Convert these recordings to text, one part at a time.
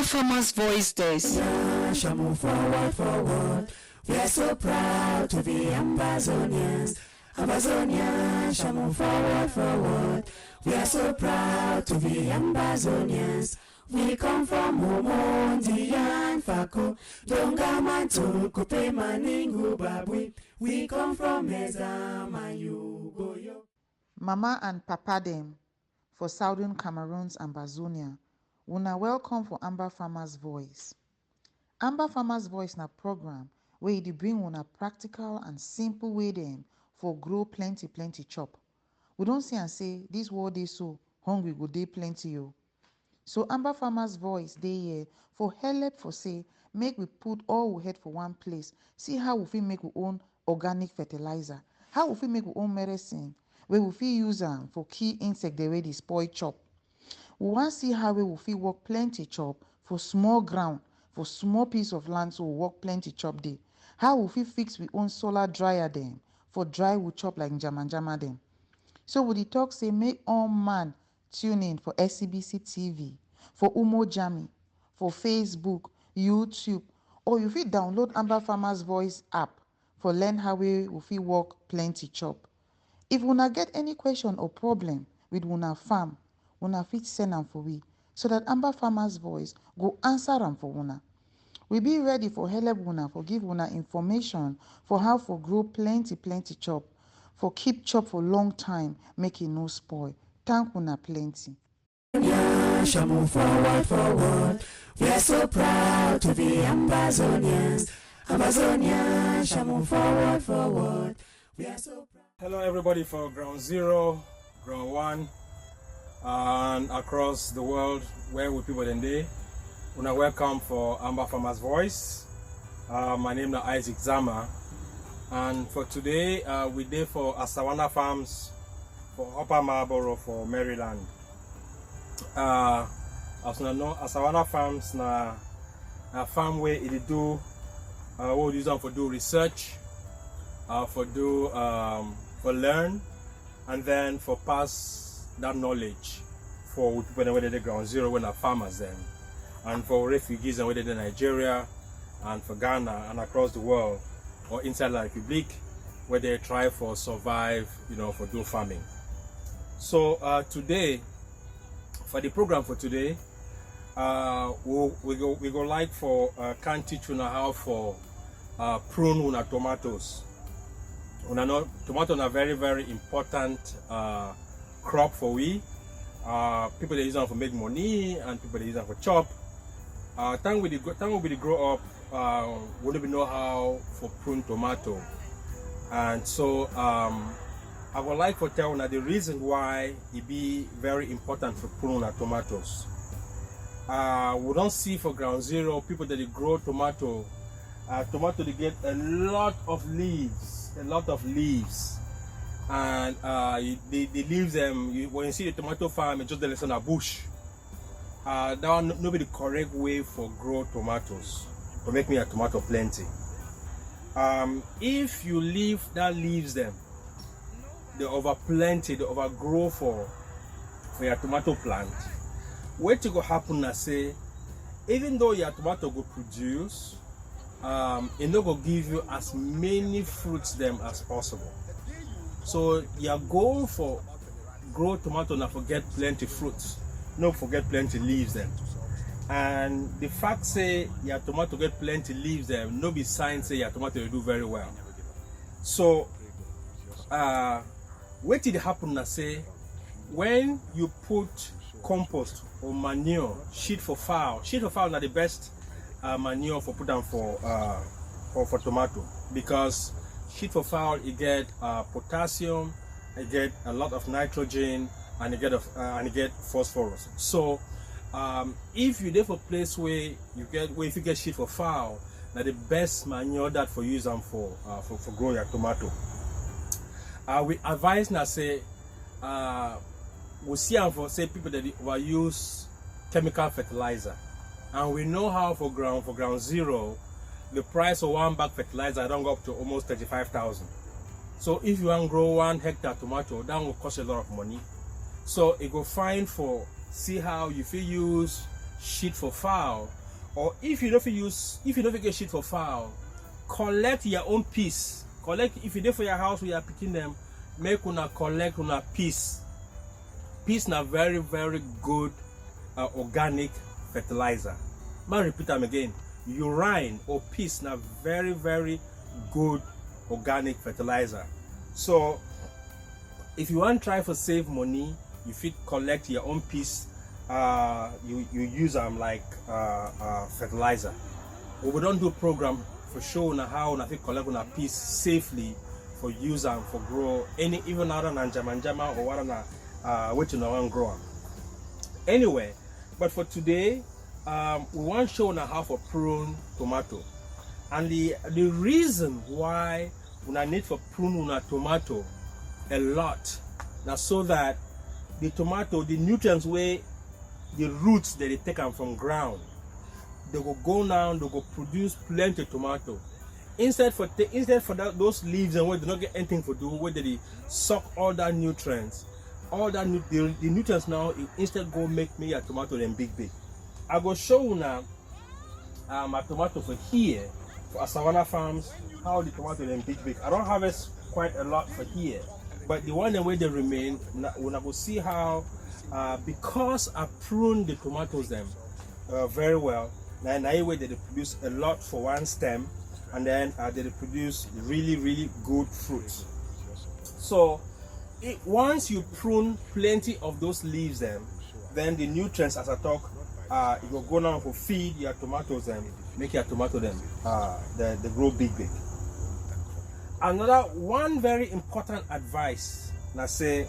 Farmers Voice Days. Shall move forward, forward. We are so proud to be Amazonians. Amazonians shall move forward, forward. We are so proud to be Amazonians. We come from Homondi and Fako, Dongamantu, Kupe Maningu Babwi. We come from Mezama, Yugoyo. Mama and Papa them for Southern Cameroon's Ambazonia. Una welcome for Amber Farmers Voice. Amber Farmers Voice na program where it bring una practical and simple way them for grow plenty chop. We don't say and say this world is so hungry go dey plenty yo. So Amber Farmers Voice dey here for help for say make we put all we head for one place. See how we fit make we own organic fertilizer, how we fit make we own medicine, where we fit use them for key insect they wey dey spoil chop. We want see how we will fit work plenty chop for small ground, for small piece of land, so we work plenty chop day. How we fit fix we own solar dryer them for dry we chop like jama them. So we talk say make all man tune in for SCBC TV, for Umo Jami, for Facebook, YouTube, or you fit download Amber Farmers Voice app for learn how we will fit work plenty chop. If una get any question or problem with una farm, una fit send am for we so that Amber Farmers Voice go answer am for una. We be ready for help una for give una information for how for grow plenty chop, for keep chop for long time, make it no spoil. Thank una plenty. Shall move forward, forward. We are so proud to be Amazonians. Amazonians shall move forward, forward. We are so proud. Hello everybody for Ground Zero, Ground One, and across the world where we people in day. Una welcome for Amber Farmers Voice. My name is Isaac Zama, and for today we there for Asawana Farms for Upper Marlboro for Maryland. As you know, Asawana Farms na a farm where it do what we use them for do research, for do for learn, and then for pass that knowledge for people where they Ground Zero when are farmers then, and for refugees and whether they Nigeria and for Ghana and across the world or inside La Republique where they try for survive, you know, for do farming. So today, for the program for today, we go like for can teach you how for prune una tomatoes. Una know tomato are very important crop for we. People they use them for make money and people they use them for chop. Time we grow up, we don't know how for prune tomato, and so I would like to tell you the reason why it be very important for prune tomatoes. We don't see for Ground Zero people that they grow tomato. Tomato they get a lot of leaves, and the leaves them. When you see the tomato farm, it's just the lesson a bush. That one not be the correct way for grow tomatoes to make me a tomato plenty. If you leave that leaves them, they over plenty, they overgrow for your tomato plant. What will happen is say, even though your tomato will produce, it not going to give you as many fruits them as possible. So you're going for grow tomato and forget plenty fruits, not forget plenty leaves them. And the fact say your tomato get plenty leaves them, no be sign say your tomato will do very well. So what did happen na say when you put compost or manure, shit for fowl na the best manure for put down for tomato, because shit for fowl it get potassium, it get a lot of nitrogen, and it get phosphorus. So if you live for a place where if you get shit for fowl, na the best manure that for use them for growing your tomato. We advise now say we see and for say people that will use chemical fertilizer, and we know how for Ground Zero the price of one bag fertilizer don't go up to almost 35,000. So if you want to grow 1 hectare tomato, that will cost a lot of money. So it go fine for see how you feel use shit for fowl or if you don't get shit for fowl, collect your own piece. Collect if you dey for your house where you are picking them, make una collect una piece. Piece na very very good organic fertilizer. Man, repeat them again. Urine or piece na very very good organic fertilizer. So if you want to try for save money, you fit collect your own piece. You use them like fertilizer. We don't do program for show na how na fit collect una piece safely for use them for grow any even other than jama or what na what you know want grow. Anyway, but for today, we want to show na how for prune tomato, and the reason why we need for prune una tomato a lot now so that the tomato, the nutrients where the roots that they take them from ground, they will go down, they will produce plenty of tomato. Instead for those leaves and where they don't get anything for do, where they suck all that nutrients, the nutrients now instead go make me a tomato then big. I go show you now my tomato for here for Savannah Farms how the tomato then big. I don't harvest quite a lot for here, but the one where they remain, when I go see how because I prune the tomatoes them very well. And that way they produce a lot for one stem, and then they produce really good fruits. So once you prune plenty of those leaves then the nutrients, as I talk, it will go down for feed your tomatoes and make your tomato them they grow big. Another one very important advice now say,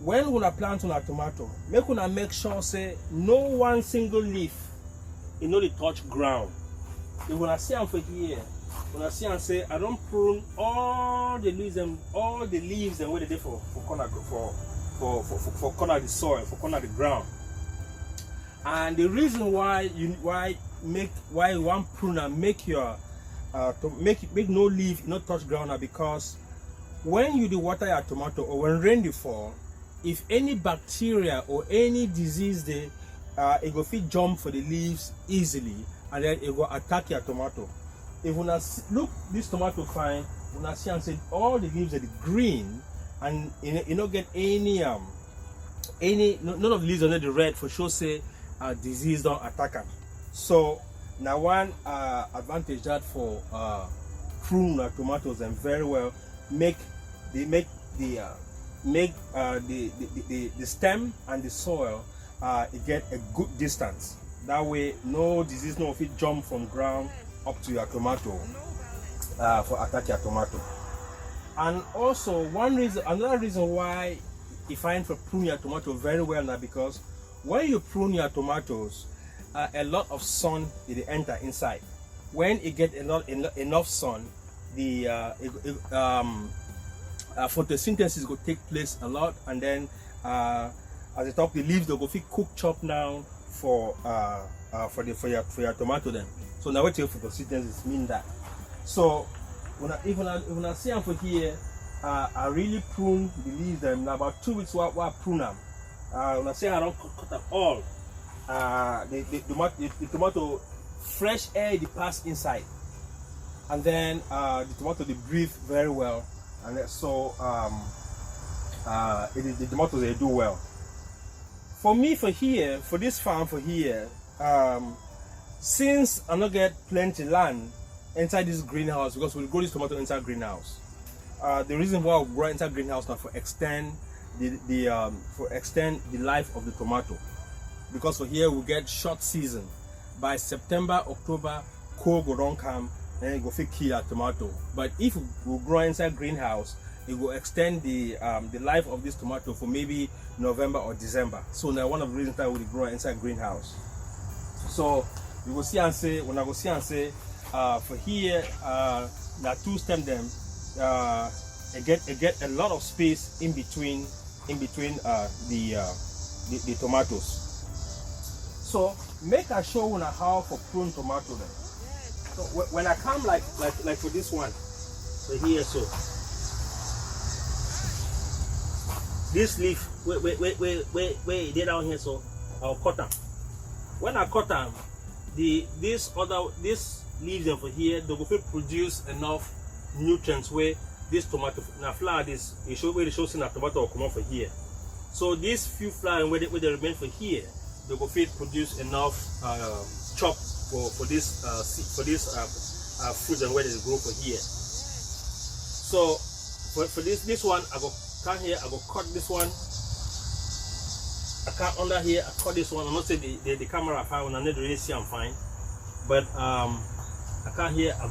when we plant una tomato, make sure say no one single leaf you know they touch ground. You wanna see them for here, when I see and say I don't prune all the leaves and where they for corner for corner of the soil, for corner of the ground. And the reason why you want prune and make your make no leaf not touch ground are because when you do water your tomato or when rain dey fall, if any bacteria or any disease there, it go fit jump for the leaves easily, and then it will attack your tomato. If you look this tomato fine, you see and say all the leaves are green, and you don't get any none of the leaves are the red for sure. Say disease don't attack them. So now one advantage that for prune tomatoes and very well make the stem and the soil it get a good distance. That way no disease no fit jump from ground up to your tomato for attack your tomato. And also another reason why you find for prune your tomato very well now, because when you prune your tomatoes, a lot of sun it enter inside. When it get enough sun, the photosynthesis will take place a lot, and then as I talk, the leaves they go fit cook chop now for your tomato then. So now what your photosynthesis mean that. So when I see them for here, I really prune the leaves them. Now about 2 weeks what I prune them. When I say I don't cut them all, the tomato fresh air they pass inside, and then the tomato they breathe very well, and so the tomatoes they do well. For me for here, for this farm for here, since I not get plenty land inside this greenhouse, because we'll grow this tomato inside greenhouse. The reason why we grow inside greenhouse now for extend the life of the tomato, because for here we get short season. By September, October, cold go don't come, then it go fit kill our tomato. But if we grow inside greenhouse, it will extend the life of this tomato for maybe November or December. So now one of the reasons why we grow inside greenhouse. So you will see and say, when I go see and say, for here, now 2 stem them, it get a lot of space in between the tomatoes. So make a show on how for prune tomato then. So when I come like for this one, so here so this leaf where it down here, so I'll cut them. when I cut them, these leaves over here, they will produce enough nutrients where this tomato now flower this it show where it shows in that tomato will come off for here. So these few flowers where they remain for here, they will produce enough chop for this fruits and where they grow for here. So for this one, I go come here, I go cut this one. I cut under here, I cut this one. I'm not saying the camera fine when I need to really see I'm fine. But I cut here, I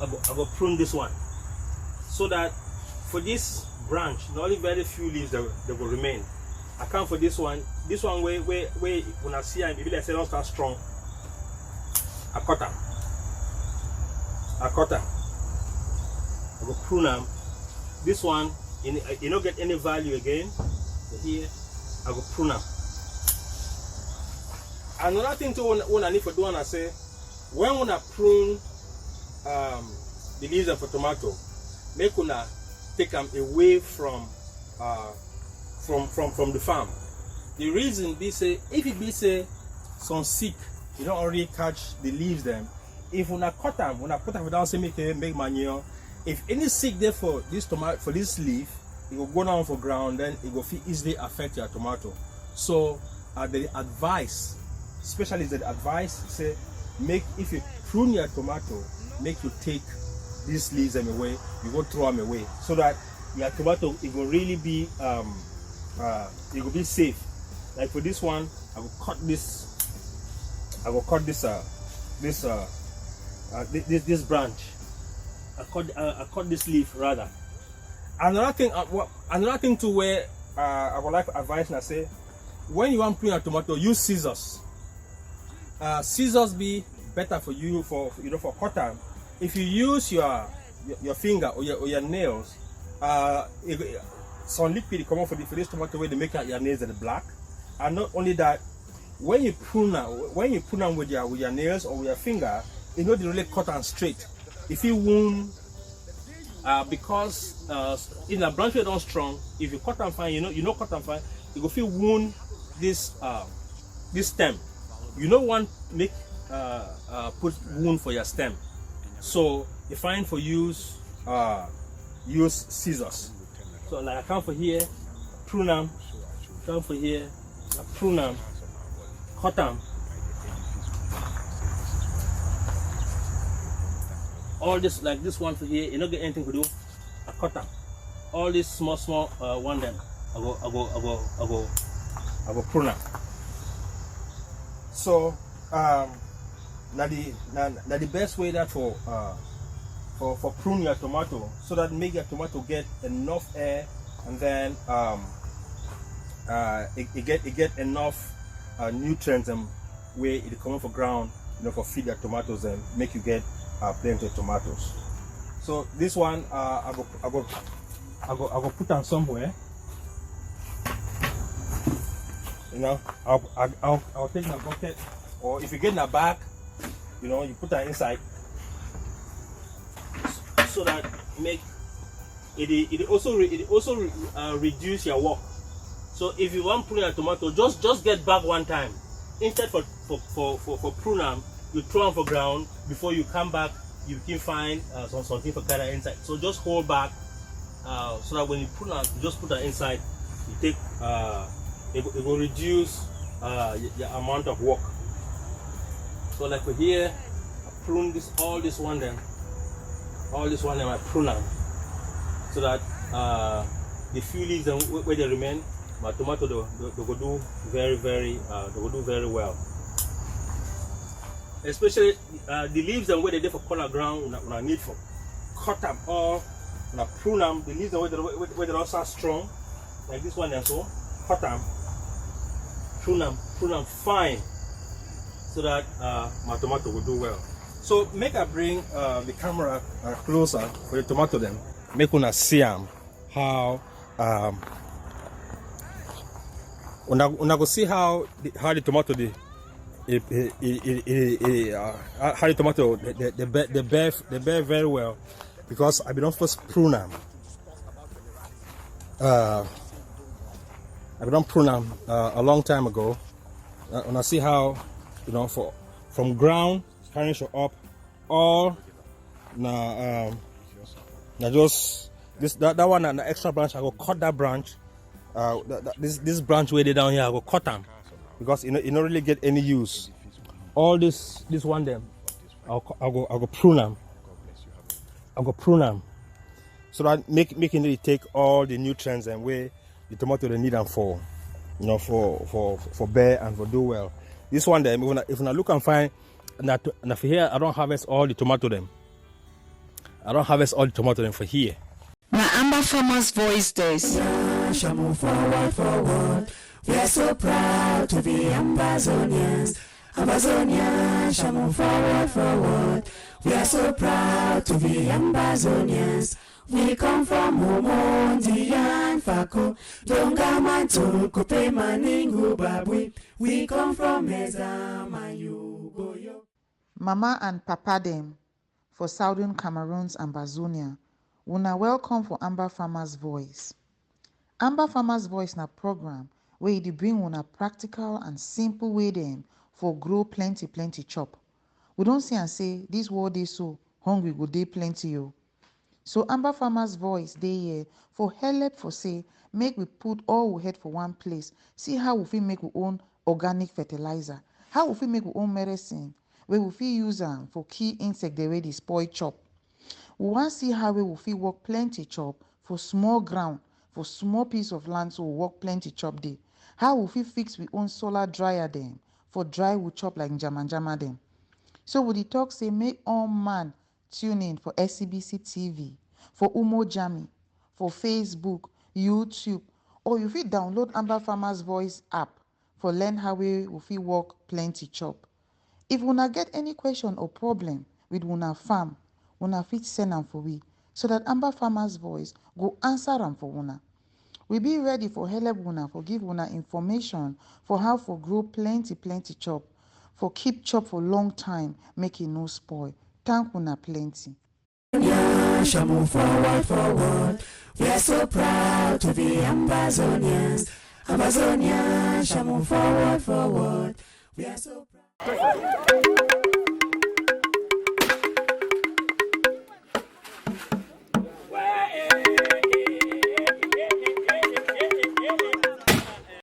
go prune this one. So that for this branch, not only very few leaves that will remain. I come for this one where when I see it, maybe I say don't start strong. I cut them. I go prune them. This one, you don't get any value again. So here, I go prune them. Another thing too, when I need for doing, I say, when I prune the leaves of a tomato, make una take them away from the farm. The reason be say, if it be say some sick, you don't already catch the leaves them. If una cut them, when I put them down, say make manure. If any sick there for this tomato, for this leaf, it will go down for ground, then it will easily affect your tomato. So the advice, especially the advice, say if you prune your tomato, make you take these leaves them away, you go throw them away, so that your tomato it will really be it will be safe. Like for this one, I will cut this. I will cut this this branch. I cut this leaf rather. Another thing to where I would like to advise and I say, when you want to prune a tomato, use scissors. Scissors be better for you for cutting. If you use your finger or your nails, some liquid come out for this tomato where they make your nails are black. And not only that, when you prune them with your nails or with your finger, you know they really cut and straight. If you wound, because in a branch don't strong, if you cut them fine, you know cut them fine, you go feel wound this stem. You don't want to make put wound for your stem. So you find for use scissors. So like I come for here, prune them, come for here, I prune them, cut them. All this, like this one for here, you don't get anything to do. I cut them. All these small one them, I go prune them. So now the best way that for prune your tomato, so that make your tomato get enough air, and then it get enough nutrients where it come for ground, for feed your tomatoes and make you get plenty of tomatoes. So this one I go put on somewhere. I'll take my bucket, or if you get in a bag, you put that inside, so that make it also reduce your work. So if you want prune a tomato, just get back one time. Instead for prune them, you throw them for ground. Before you come back, you can find something for carry inside. So just hold back, so that when you prune them, you just put that inside. You take it will reduce your amount of work. So like for here, I prune all this one then I prune them, so that the few leaves where they remain, my tomato they will do very well. Especially the leaves and where they there for corner ground, when I need for cut them all, when I prune them, the leaves where they also strong, like this one and so, cut them, prune them fine, so that my tomato will do well. So make I bring the camera closer for the tomato then, make una see how una go see how the tomato how the tomato they bear very well, because I been first prune them. I been prune them a long time ago, And I see how, from ground carrying shot up, all now just that one and the extra branch I go cut that branch. This branch way down here I go cut them because you don't really get any use. All this one them I'll go prune them. I'll go prune them so that making it take all the nutrients and where the tomato they need them for, for bear and for do well. This one them if I look and find that for here I don't harvest all the tomato them. I don't harvest all the tomato them for here. Now Amber Farmer's Voice this. Shall move forward, forward. We are so proud to be Ambazonians. Ambazonians shall move forward, forward. We are so proud to be Ambazonians. We come from Omondi and Fako, Dongamanto, Kupe Maningu Babwi. We come from Meza Mayugoyo. Mama and Papa them for Southern Cameroons and Ambazonia, una welcome for Amber Farmer's Voice. Amber Farmer's Voice na program where it bring una practical and simple way them for grow plenty chop. We don't say and say this world is so hungry go dey plenty yo. So Amber Farmer's Voice dey here for help for say make we put all we head for one place, see how we fit make we own organic fertilizer, how we fit make we own medicine, where we fit use them for key insect the way they spoil chop. We want see how we will fit work plenty chop for small ground, for small piece of land, so we work plenty chop day. How we fit fix we own solar dryer them for dry wood chop like jama them. So we talk say make all man tune in for SCBC TV, for Umo Jami, for Facebook, YouTube, or you fit download Amber Farmer's Voice app for learn how we will fit work plenty chop. If una get any question or problem with una farm, una fit send am for we so that Amber Farmer's Voice go answer am for una. We be ready for help una, for give una information for how for grow plenty chop, for keep chop for long time, make it no spoil. Thank una plenty. Shall move forward, forward. We are so proud to be Ambazonians. Ambazonians shall move forward, forward. We are so proud.